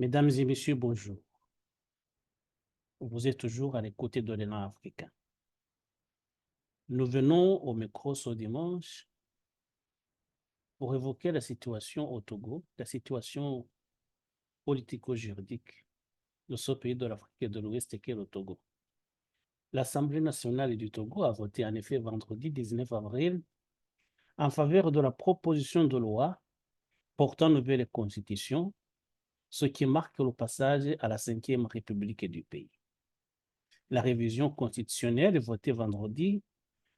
Mesdames et messieurs, bonjour. Vous êtes toujours à l'écoute de l'élan africain. Nous venons au micro ce dimanche pour évoquer la situation au Togo, la situation politico-juridique de ce pays de l'Afrique de l'Ouest qu'est le Togo. L'Assemblée nationale du Togo a voté en effet vendredi 19 avril en faveur de la proposition de loi portant nouvelle constitution, ce qui marque le passage à la 5e République du pays. La révision constitutionnelle votée vendredi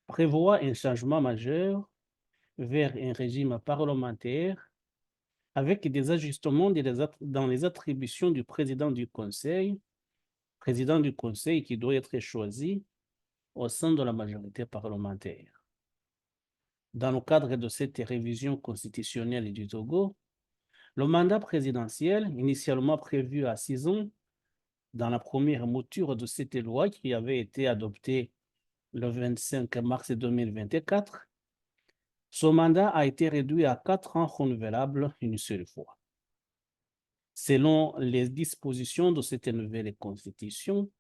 prévoit un changement majeur vers un régime parlementaire avec des ajustements dans les attributions du président du Conseil qui doit être choisi au sein de la majorité parlementaire. Dans le cadre de cette révision constitutionnelle du Togo, le mandat présidentiel, initialement prévu à 6 ans, dans la première mouture de cette loi qui avait été adoptée le 25 mars 2024, son mandat a été réduit à 4 ans renouvelables une seule fois. Selon les dispositions de cette nouvelle constitution,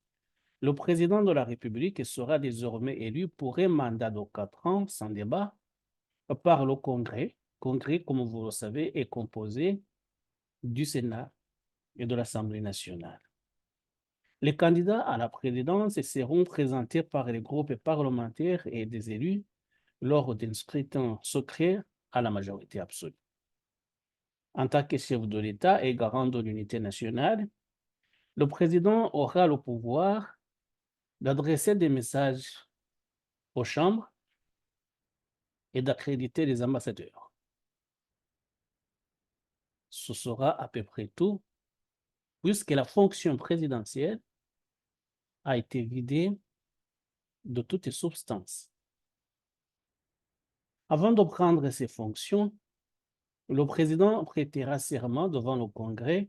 le président de la République sera désormais élu pour un mandat de 4 ans sans débat par le Congrès. Congrès, comme vous le savez, est composé du Sénat et de l'Assemblée nationale. Les candidats à la présidence seront présentés par les groupes parlementaires et des élus lors d'un scrutin secret à la majorité absolue. En tant que chef de l'État et garant de l'unité nationale, le président aura le pouvoir d'adresser des messages aux chambres et d'accréditer les ambassadeurs. Ce sera à peu près tout, puisque la fonction présidentielle a été vidée de toute substance. Avant de prendre ses fonctions, le président prêtera serment devant le Congrès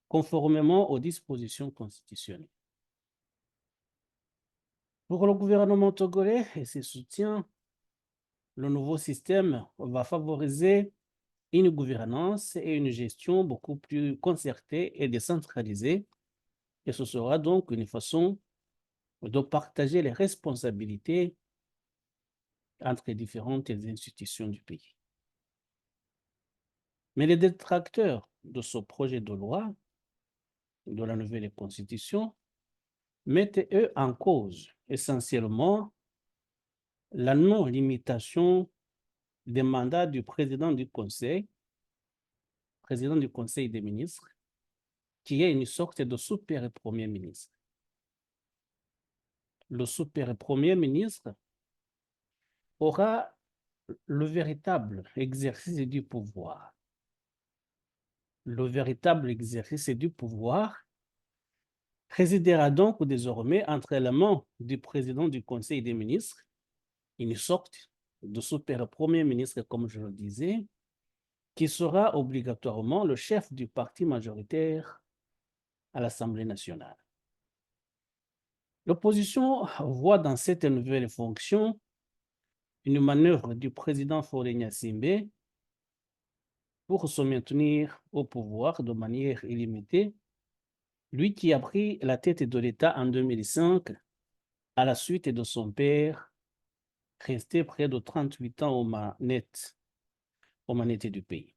conformément aux dispositions constitutionnelles. Pour le gouvernement togolais et ses soutiens, le nouveau système va favoriser une gouvernance et une gestion beaucoup plus concertée et décentralisée. Et ce sera donc une façon de partager les responsabilités entre les différentes institutions du pays. Mais les détracteurs de ce projet de loi, de la nouvelle constitution, mettent eux en cause essentiellement la non-limitation des mandats du président du Conseil des ministres, qui est une sorte de super premier ministre. Le super premier ministre aura le véritable exercice du pouvoir. Le véritable exercice du pouvoir résidera donc désormais entre les mains du président du Conseil des ministres, une sorte de super premier ministre, comme je le disais, qui sera obligatoirement le chef du parti majoritaire à l'Assemblée nationale. L'opposition voit dans cette nouvelle fonction une manœuvre du président Faure Gnassingbé pour se maintenir au pouvoir de manière illimitée, lui qui a pris la tête de l'État en 2005 à la suite de son père, resté près de 38 ans aux manettes du pays.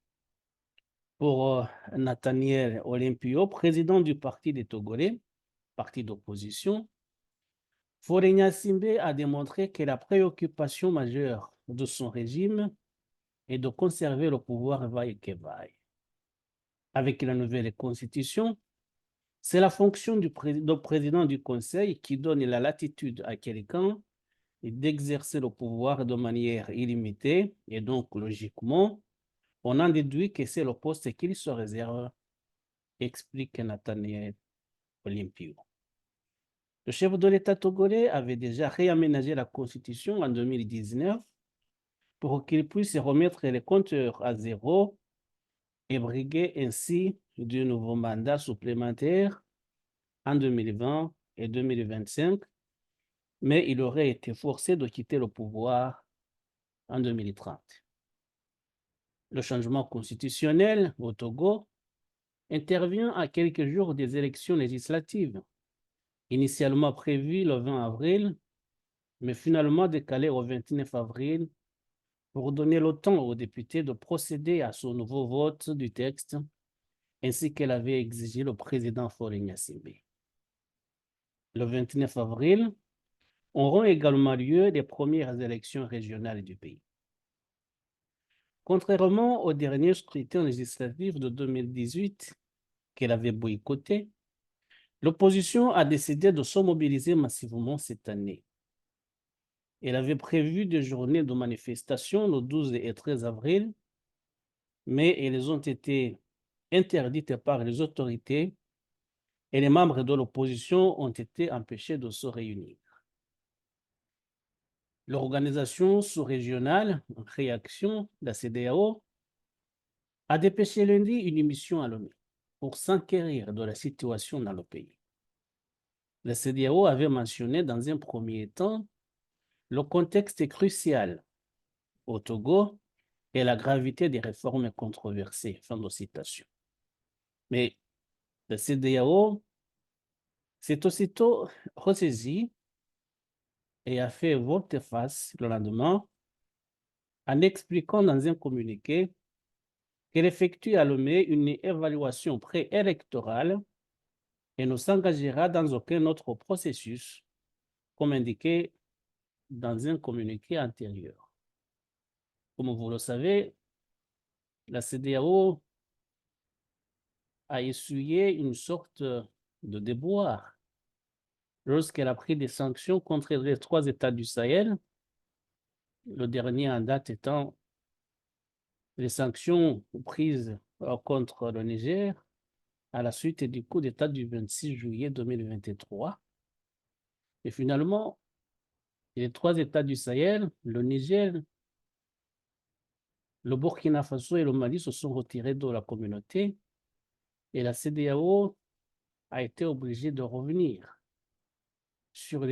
Pour Nathaniel Olympio, président du Parti des Togolais, parti d'opposition, Faure Gnassingbé a démontré que la préoccupation majeure de son régime est de conserver le pouvoir vaille que vaille. Avec la nouvelle constitution, c'est la fonction du président du Conseil qui donne la latitude à quelqu'un d'exercer le pouvoir de manière illimitée et donc logiquement, on en déduit que c'est le poste qu'il se réserve, explique Nathaniel Olympio. Le chef de l'État togolais avait déjà réaménagé la Constitution en 2019 pour qu'il puisse remettre les compteurs à zéro et briguer ainsi de nouveaux mandats supplémentaires en 2020 et 2025, mais il aurait été forcé de quitter le pouvoir en 2030. Le changement constitutionnel au Togo intervient à quelques jours des élections législatives, initialement prévues le 20 avril, mais finalement décalées au 29 avril pour donner le temps aux députés de procéder à ce nouveau vote du texte, ainsi que l'avait exigé le président Faure Gnassingbé. Le 29 avril auront également lieu les premières élections régionales du pays. Contrairement au dernier scrutin législatif de 2018 qu'elle avait boycotté, l'opposition a décidé de se mobiliser massivement cette année. Elle avait prévu des journées de manifestation le 12 et 13 avril, mais elles ont été interdites par les autorités et les membres de l'opposition ont été empêchés de se réunir. L'organisation sous-régionale, en réaction, la CEDEAO, a dépêché lundi une mission à Lomé pour s'enquérir de la situation dans le pays. La CEDEAO avait mentionné dans un premier temps le contexte crucial au Togo et la gravité des réformes controversées. Fin de citation. Mais la CEDEAO s'est aussitôt ressaisie et a fait volte-face le lendemain en expliquant dans un communiqué qu'elle effectue à Lomé une évaluation préélectorale et ne s'engagera dans aucun autre processus, comme indiqué dans un communiqué antérieur. Comme vous le savez, la CEDEAO a essuyé une sorte de déboire lorsqu'elle a pris des sanctions contre les 3 États du Sahel, le dernier en date étant les sanctions prises contre le Niger à la suite du coup d'État du 26 juillet 2023. Et finalement, les 3 États du Sahel, le Niger, le Burkina Faso et le Mali se sont retirés de la communauté et la CEDEAO a été obligée de revenir sur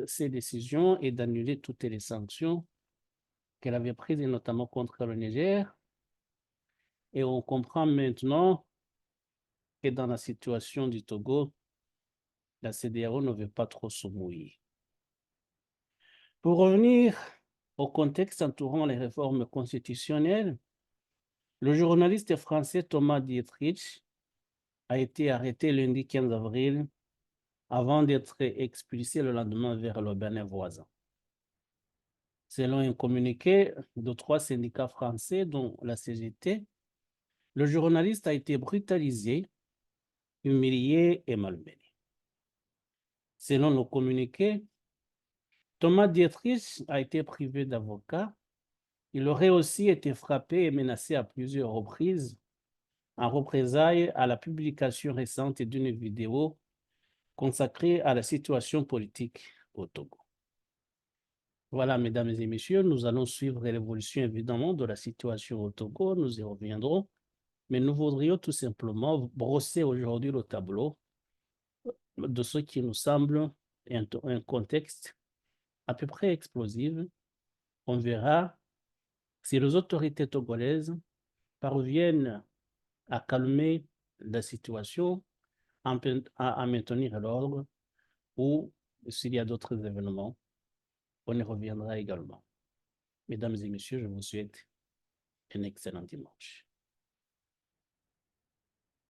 ces décisions et d'annuler toutes les sanctions qu'elle avait prises, notamment contre le Niger. Et on comprend maintenant que dans la situation du Togo, la CEDEAO ne veut pas trop se mouiller. Pour revenir au contexte entourant les réformes constitutionnelles, le journaliste français Thomas Dietrich a été arrêté lundi 15 avril avant d'être expulsé le lendemain vers le Bénin voisin. Selon un communiqué de 3 syndicats français, dont la CGT, le journaliste a été brutalisé, humilié et malmené. Selon le communiqué, Thomas Dietrich a été privé d'avocat. Il aurait aussi été frappé et menacé à plusieurs reprises en représailles à la publication récente d'une vidéo consacrée à la situation politique au Togo. Voilà, mesdames et messieurs, nous allons suivre l'évolution évidemment de la situation au Togo, nous y reviendrons, mais nous voudrions tout simplement brosser aujourd'hui le tableau de ce qui nous semble un contexte à peu près explosif. On verra si les autorités togolaises parviennent à calmer la situation, à maintenir l'ordre, ou s'il y a d'autres événements, on y reviendra également. Mesdames et messieurs, je vous souhaite un excellent dimanche.